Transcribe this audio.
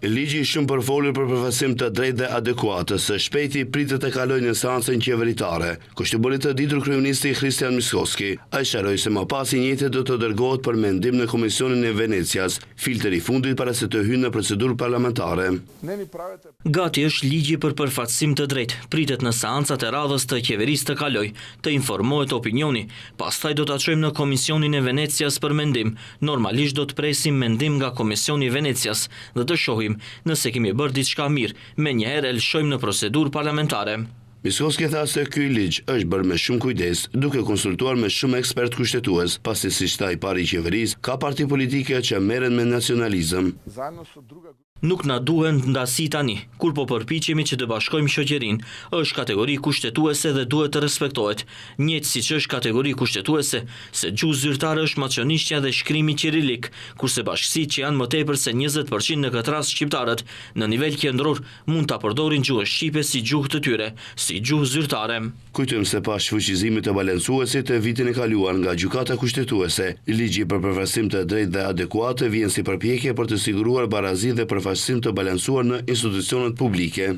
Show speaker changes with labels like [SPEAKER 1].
[SPEAKER 1] Ligji shumë përfolur për përfaqësim të drejtë dhe adekuate së shpejti pritet të kalojë në seancën qeveritare. Kështu bëri të ditur kryeministri Kristian Miskovski. Ai sharoi se më pas i njëjtë do të dërgohet për mendim në Komisionin e Venecias, filtri i fundit para se të hyjë në procedurë parlamentare.
[SPEAKER 2] Gati është ligji për përfaqësim të drejtë. Pritet në seancat e radhës të qeverisë të kalojë, të informohet opinioni. Pastaj do ta çojmë në Komisionin e Venecias për mendim. Normalisht do të presim mendim nga Komisioni i Venecias dhe të shohim nëse kemi bërë diçka mirë, menjëherë e lëshojmë në procedurë parlamentare.
[SPEAKER 1] Miskovski tha se ky ligj është bërë me shumë kujdes, duke konsultuar me shumë ekspert kushtetues, pasi siç tha i pari i qeverisë, ka parti politike që merren me nacionalizëm.
[SPEAKER 2] Nuk na duhen ndasi tani, kur po përpiqemi që të bashkojmë shoqërinë, është kategori kushtetuese dhe duhet të respektohet. Njëjtë siç është kategori kushtetuese se gjuhë zyrtare është macionishtja dhe shkrimi qirilik, kurse bashkësitë që janë më tepër se 20% në këtë rast shqiptarët, në nivel qendror mund ta përdorin gjuhën shqipe si gjuhë të tyre, si gjuhë zyrtare.
[SPEAKER 1] Kujtojmë se pas shfuqizimit të balancuesit të vitin e kaluar nga gjykata kushtetuese, ligji për përfaqësim të drejtë dhe adekuate vjen si përpjekje për të siguruar barazi dhe përfaqësim të balancuar në institucionet publike.